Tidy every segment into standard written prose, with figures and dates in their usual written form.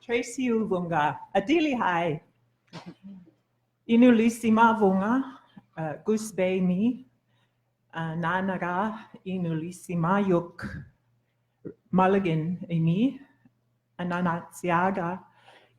Tracey Uvunga, Adili Hai, Inulisima Vunga, Gusbe Mi, Nanaga, Inulisima Yuk, Mulligan Emi, Nunatsiaga,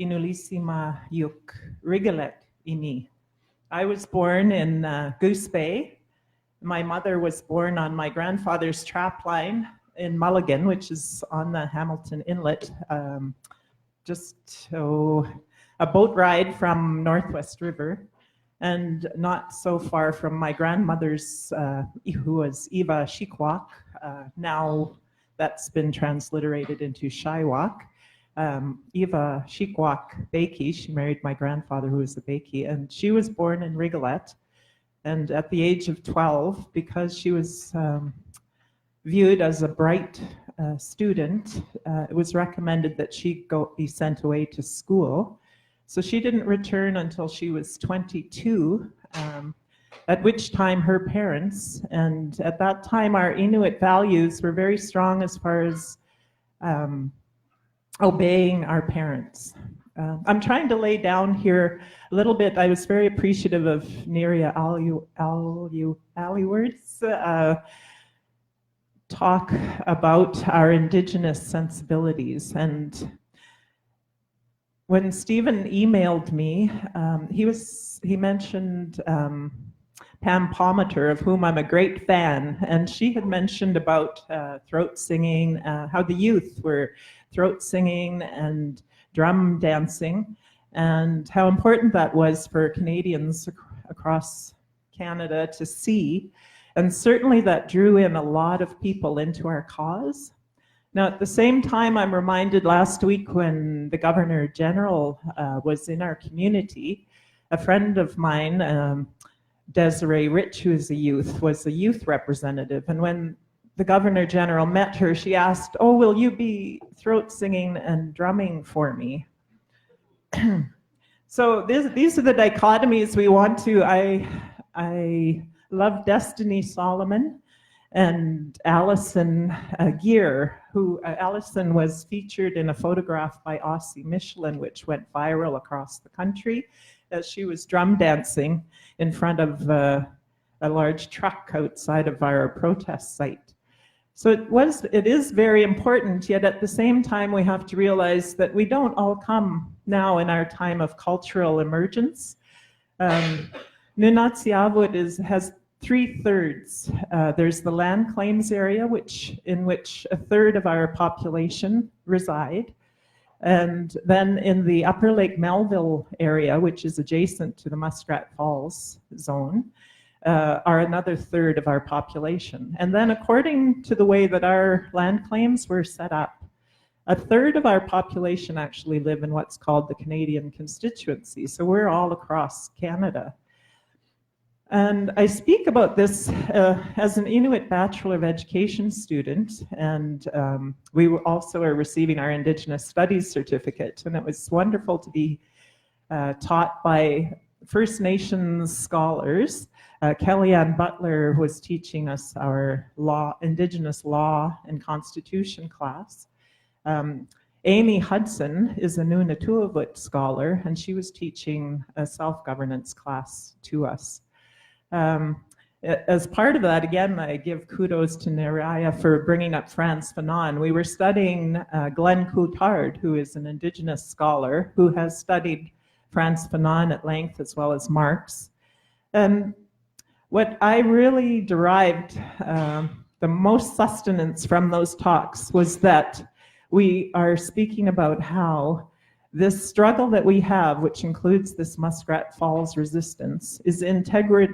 Inulisima Yuk, Rigolet Imi. I was born in Goose Bay. My mother was born on my grandfather's trap line in Mulligan, which is on the Hamilton Inlet, just a boat ride from Northwest River, and not so far from my grandmother's, who was Eva Shikwak. Now that's been transliterated into Shiwak. Eva Shikwak Bakey, she married my grandfather who was a Bakey, and she was born in Rigolet. And at the age of 12, because she was viewed as a bright student, it was recommended that she be sent away to school. So she didn't return until she was 22, at which time her parents, and at that time our Inuit values were very strong as far as obeying our parents. I'm trying to lay down here a little bit. I was very appreciative of Neria Aliward's talk about our Indigenous sensibilities. And when Stephen emailed me, he mentioned Pam Palmater, of whom I'm a great fan, and she had mentioned about throat singing, how the youth were throat singing and drum dancing, and how important that was for Canadians across Canada to see. And certainly that drew in a lot of people into our cause. Now, at the same time, I'm reminded last week when the Governor General was in our community, a friend of mine, Desiree Rich, who is a youth, was a youth representative. And when the Governor General met her, she asked, "Oh, will you be throat singing and drumming for me?" So these are the dichotomies we want to. I love Destiny Solomon and Alison Gear, who Alison was featured in a photograph by Aussie Michelin, which went viral across the country as she was drum dancing in front of a large truck outside of our protest site. So it is very important, yet at the same time we have to realize that we don't all come now in our time of cultural emergence. Nunatsiavut has 3/3. There's the land claims area, in which a third of our population reside. And then in the Upper Lake Melville area, which is adjacent to the Muskrat Falls zone, are another third of our population. And then according to the way that our land claims were set up, a third of our population actually live in what's called the Canadian constituency. So we're all across Canada. And I speak about this as an Inuit Bachelor of Education student, and we also are receiving our Indigenous Studies certificate, and it was wonderful to be taught by First Nations scholars. Kellyanne Butler was teaching us our Indigenous law and constitution class. Amy Hudson is a NunatuKavut scholar, and she was teaching a self-governance class to us. As part of that, again, I give kudos to Neraya for bringing up Frantz Fanon. We were studying Glenn Coulthard, who is an Indigenous scholar who has studied Frantz Fanon at length, as well as Marx. And what I really derived the most sustenance from those talks was that we are speaking about how this struggle that we have, which includes this Muskrat Falls resistance, is integral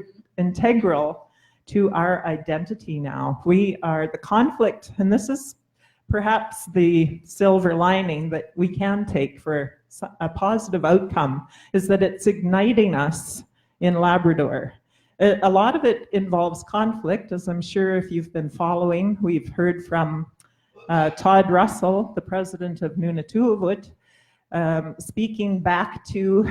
to our identity now. We are the conflict, and this is perhaps the silver lining that we can take for a positive outcome, is that it's igniting us in Labrador. A lot of it involves conflict, as I'm sure if you've been following, we've heard from Todd Russell, the president of NunatuKavut, speaking back to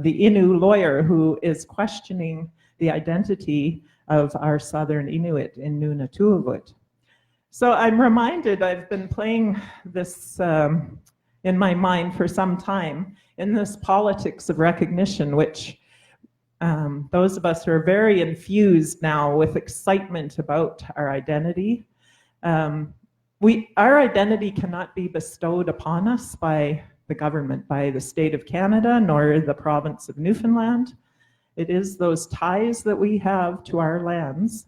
the Innu lawyer who is questioning the identity of our Southern Inuit in Nunatsiavut. So I'm reminded, I've been playing this in my mind for some time in this politics of recognition, which those of us who are very infused now with excitement about our identity, our identity cannot be bestowed upon us by the government, by the state of Canada, nor the province of Newfoundland. It is those ties that we have to our lands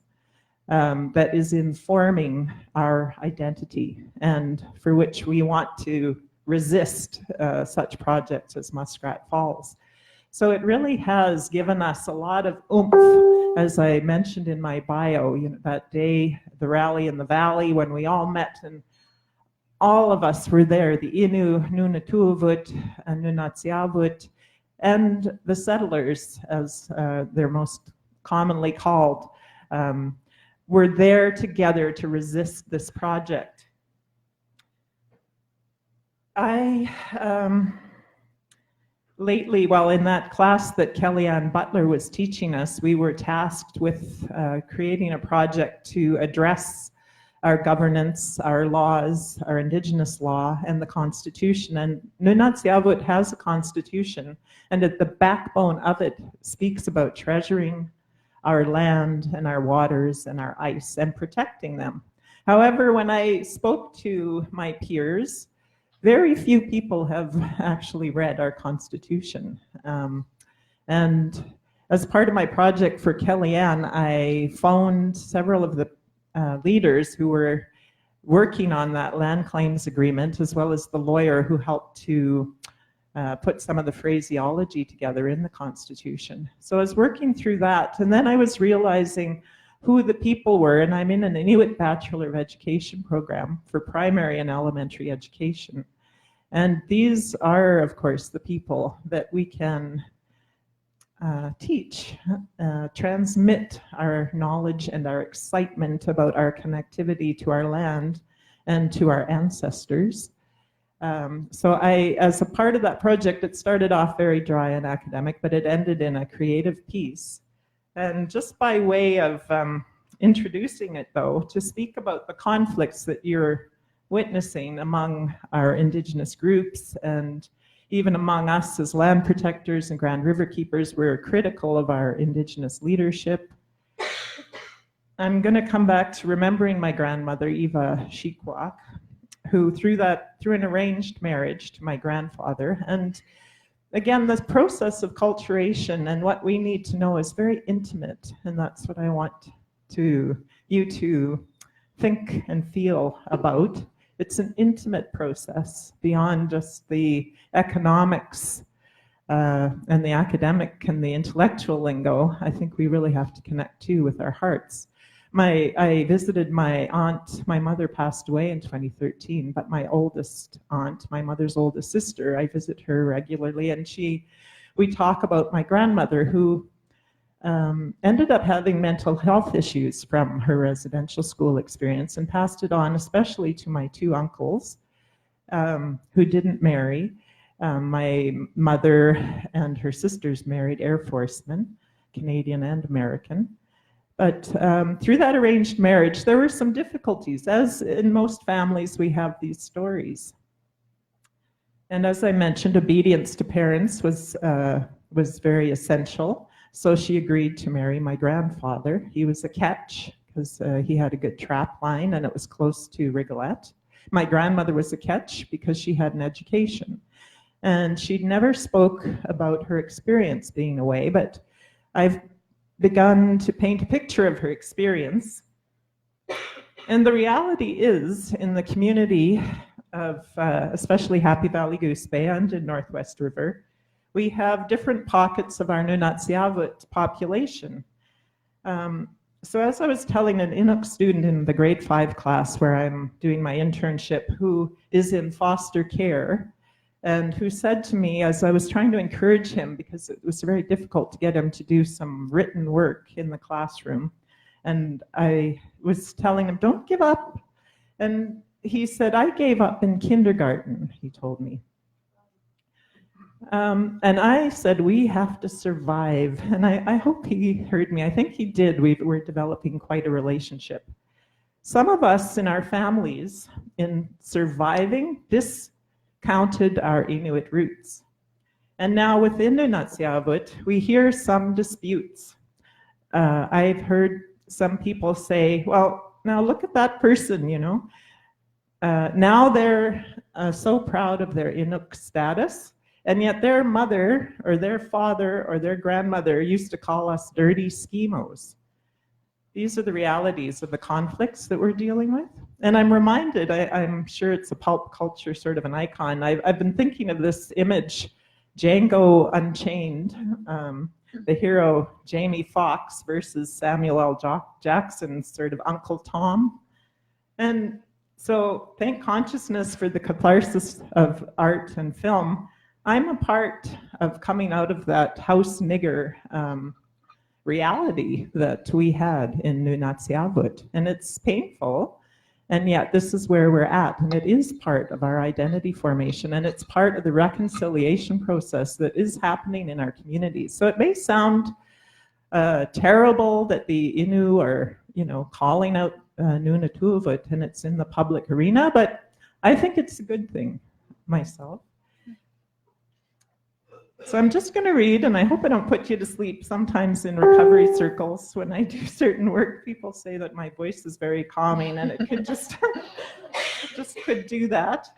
that is informing our identity, and for which we want to resist such projects as Muskrat Falls. So it really has given us a lot of oomph, as I mentioned in my bio, that day, the rally in the valley when we all met and all of us were there, the Innu, NunatuKavut, and Nunatsiavut, and the settlers, as they're most commonly called, were there together to resist this project. Lately, while in that class that Kellyanne Butler was teaching us, we were tasked with creating a project to address our governance, our laws, our Indigenous law, and the Constitution. And Nunatsiavut has a Constitution, and at the backbone of it speaks about treasuring our land and our waters and our ice and protecting them. However, when I spoke to my peers, very few people have actually read our Constitution. And as part of my project for Kellyanne, I phoned several of the leaders who were working on that land claims agreement, as well as the lawyer who helped to put some of the phraseology together in the Constitution. So I was working through that, and then I was realizing who the people were, and I'm in an Inuit Bachelor of Education program for primary and elementary education. And these are, of course, the people that we can teach, transmit our knowledge and our excitement about our connectivity to our land and to our ancestors. So as a part of that project, it started off very dry and academic, but it ended in a creative piece. And just by way of introducing it, though, to speak about the conflicts that you're witnessing among our Indigenous groups and even among us as land protectors and Grand River keepers, we're critical of our Indigenous leadership. I'm going to come back to remembering my grandmother, Eva Shikwak, who through an arranged marriage to my grandfather. And again, the process of culturation and what we need to know is very intimate, and that's what I want you to think and feel about. It's an intimate process beyond just the economics and the academic and the intellectual lingo. I think we really have to connect too with our hearts. I visited my aunt. My mother passed away in 2013, but my oldest aunt, my mother's oldest sister, I visit her regularly, and we talk about my grandmother, who ended up having mental health issues from her residential school experience and passed it on, especially to my two uncles who didn't marry. My mother and her sisters married Air Forcemen, Canadian and American. But through that arranged marriage, there were some difficulties. As in most families, we have these stories. And as I mentioned, obedience to parents was very essential. So she agreed to marry my grandfather. He was a catch because he had a good trap line and it was close to Rigolette. My grandmother was a catch because she had an education. And she never spoke about her experience being away, but I've begun to paint a picture of her experience. And the reality is, in the community of especially Happy Valley Goose Bay and in Northwest River, we have different pockets of our Nunatsiavut population. So as I was telling an Inuk student in the grade 5 class where I'm doing my internship, who is in foster care, and who said to me, as I was trying to encourage him, because it was very difficult to get him to do some written work in the classroom, and I was telling him, don't give up. And he said, I gave up in kindergarten, he told me. And I said, we have to survive. And I hope he heard me. I think he did. We're developing quite a relationship. Some of us in our families, in surviving this counted our Inuit roots. And now within Nunatsiavut, we hear some disputes. I've heard some people say, well, now look at that person, you know. Now they're so proud of their Inuk status, and yet their mother or their father or their grandmother used to call us dirty schemos. These are the realities of the conflicts that we're dealing with. And I'm reminded, I'm sure it's a pulp culture sort of an icon. I've been thinking of this image, Django Unchained, the hero Jamie Foxx versus Samuel L. Jackson's sort of Uncle Tom. And so thank consciousness for the catharsis of art and film. I'm a part of coming out of that house nigger reality that we had in Nunatsiavut. And it's painful, and yet this is where we're at. And it is part of our identity formation, and it's part of the reconciliation process that is happening in our communities. So it may sound terrible that the Innu are, you know, calling out NunatuKavut and it's in the public arena, but I think it's a good thing myself. So I'm just going to read, and I hope I don't put you to sleep. Sometimes in recovery circles, when I do certain work, people say that my voice is very calming, and it could just, could do that.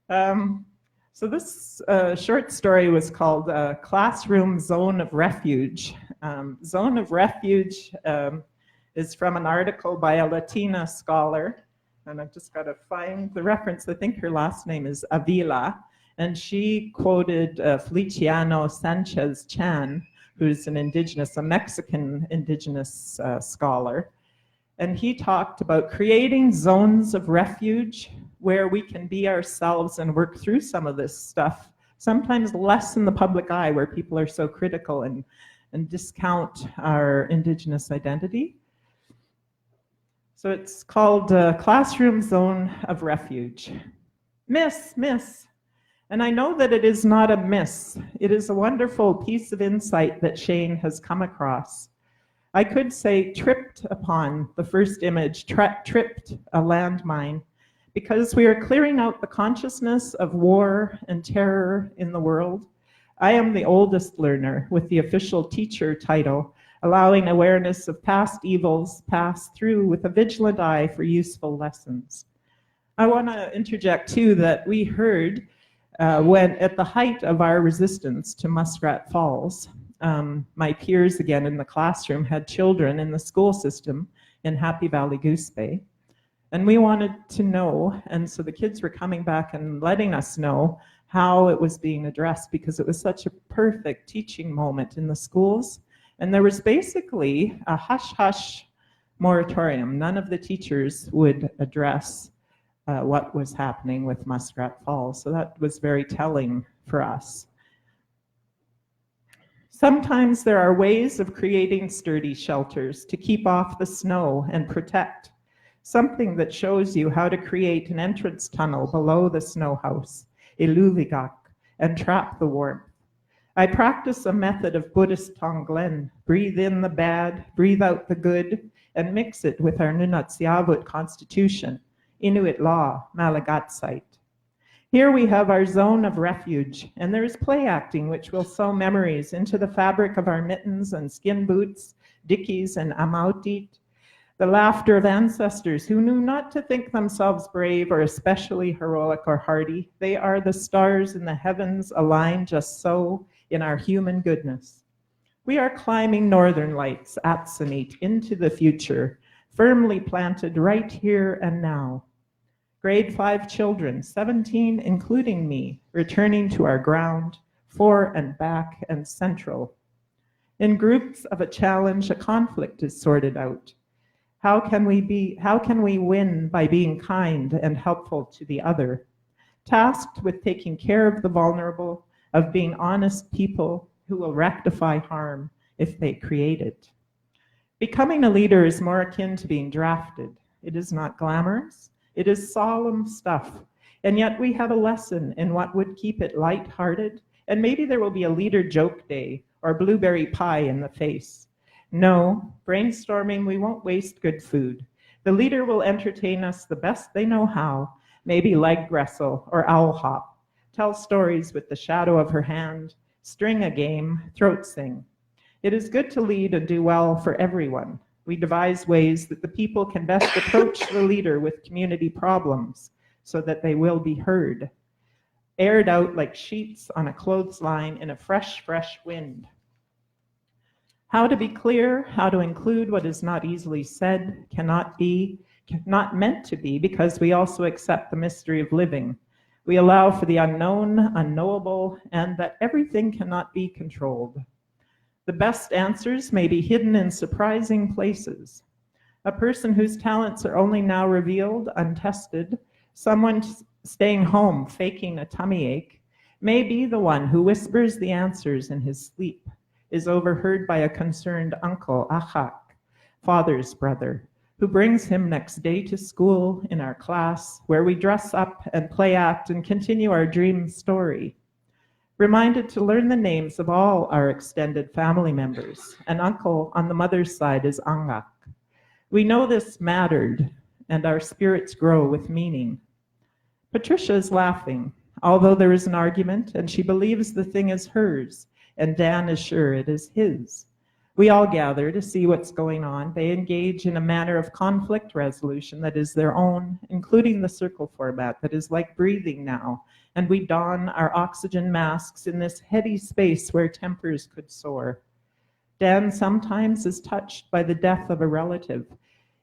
So this short story was called Classroom Zone of Refuge. Zone of Refuge is from an article by a Latina scholar, and I've just got to find the reference. I think her last name is Avila. And she quoted Feliciano Sanchez Chan, who's an a Mexican indigenous scholar. And he talked about creating zones of refuge where we can be ourselves and work through some of this stuff, sometimes less in the public eye where people are so critical and discount our indigenous identity. So it's called Classroom Zone of Refuge. Miss. And I know that it is not a miss. It is a wonderful piece of insight that Shane has come across. I could say tripped upon the first image, tripped a landmine, because we are clearing out the consciousness of war and terror in the world. I am the oldest learner with the official teacher title, allowing awareness of past evils pass through with a vigilant eye for useful lessons. I want to interject too that we heard when at the height of our resistance to Muskrat Falls, my peers again in the classroom had children in the school system in Happy Valley Goose Bay. And we wanted to know, and so the kids were coming back and letting us know how it was being addressed, because it was such a perfect teaching moment in the schools. And there was basically a hush-hush moratorium. None of the teachers would address what was happening with Muskrat Falls. So that was very telling for us. Sometimes there are ways of creating sturdy shelters to keep off the snow and protect. Something that shows you how to create an entrance tunnel below the snow house, iluvigak, and trap the warmth. I practice a method of Buddhist Tonglen. Breathe in the bad, breathe out the good, and mix it with our Nunatsiavut constitution, Inuit law, Malagatsite. Here we have our zone of refuge, and there is play acting which will sew memories into the fabric of our mittens and skin boots, dickies and amautit, the laughter of ancestors who knew not to think themselves brave or especially heroic or hardy. They are the stars in the heavens aligned just so in our human goodness. We are climbing northern lights, Atsanit, into the future, firmly planted right here and now. Grade 5 children, 17 including me, returning to our ground, fore and back and central. In groups of a challenge, a conflict is sorted out. How can we win by being kind and helpful to the other? Tasked with taking care of the vulnerable, of being honest people who will rectify harm if they create it. Becoming a leader is more akin to being drafted. It is not glamorous. It is solemn stuff, and yet we have a lesson in what would keep it lighthearted, and maybe there will be a leader joke day or blueberry pie in the face. No, brainstorming, we won't waste good food. The leader will entertain us the best they know how, maybe leg wrestle or owl hop, tell stories with the shadow of her hand, string a game, throat sing. It is good to lead and do well for everyone. We devise ways that the people can best approach the leader with community problems so that they will be heard, aired out like sheets on a clothesline in a fresh wind. How to be clear, how to include what is not easily said, cannot meant to be, because we also accept the mystery of living. We allow for the unknown, unknowable, and that everything cannot be controlled. The best answers may be hidden in surprising places. A person whose talents are only now revealed, untested, someone staying home faking a tummy ache, may be the one who whispers the answers in his sleep, is overheard by a concerned uncle, achak, father's brother, who brings him next day to school in our class, where we dress up and play act and continue our dream story. Reminded to learn the names of all our extended family members. An uncle on the mother's side is Angak. We know this mattered, and our spirits grow with meaning. Patricia is laughing, although there is an argument, and she believes the thing is hers, and Dan is sure it is his. We all gather to see what's going on. They engage in a manner of conflict resolution that is their own, including the circle format that is like breathing now, and we don our oxygen masks in this heady space where tempers could soar. Dan sometimes is touched by the death of a relative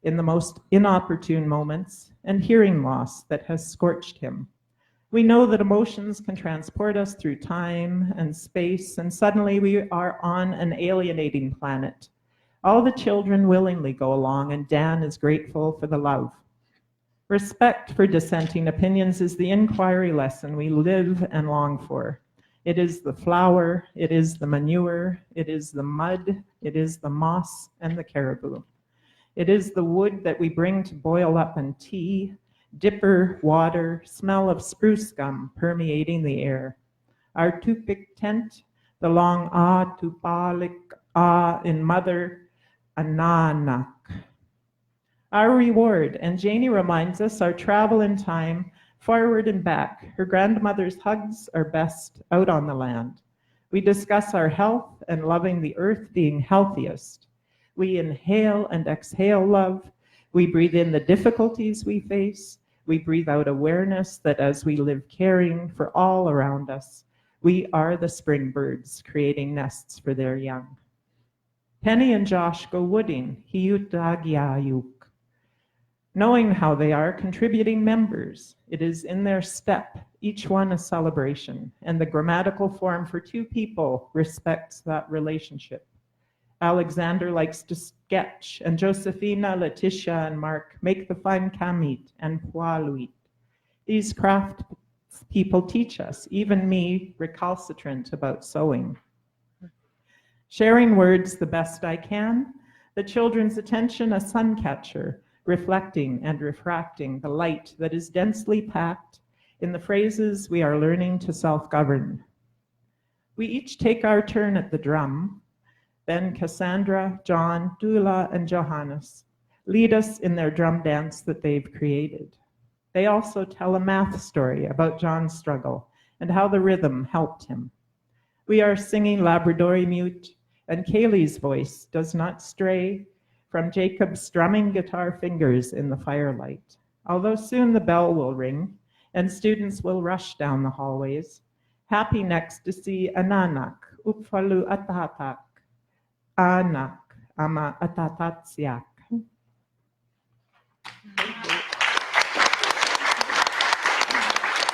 in the most inopportune moments and hearing loss that has scorched him. We know that emotions can transport us through time and space, and suddenly we are on an alienating planet. All the children willingly go along, and Dan is grateful for the love. Respect for dissenting opinions is the inquiry lesson we live and long for. It is the flower, it is the manure, it is the mud, it is the moss and the caribou. It is the wood that we bring to boil up in tea, dipper, water, smell of spruce gum permeating the air. Our tupik tent, the long tupalik in mother, ananak. Our reward, and Janie reminds us, our travel in time, forward and back. Her grandmother's hugs are best out on the land. We discuss our health and loving the earth being healthiest. We inhale and exhale love. We breathe in the difficulties we face. We breathe out awareness that as we live caring for all around us, we are the spring birds creating nests for their young. Penny and Josh go wooding, hiutagiayuk. Knowing how they are contributing members, it is in their step, each one a celebration, and the grammatical form for two people respects that relationship. Alexander likes to sketch, and Josephina, Letitia, and Mark make the fine kamit and poaluit. These craft people teach us, even me, recalcitrant about sewing. Sharing words the best I can, the children's attention a sun catcher, reflecting and refracting the light that is densely packed in the phrases we are learning to self-govern. We each take our turn at the drum. Then Cassandra, John, Dula, and Johannes lead us in their drum dance that they've created. They also tell a math story about John's struggle and how the rhythm helped him. We are singing Labrador mute, and Kaylee's voice does not stray from Jacob's strumming guitar fingers in the firelight. Although soon the bell will ring and students will rush down the hallways, happy next to see Ananak, Upfalu Atatak, Anak, Ama Atatatsiak.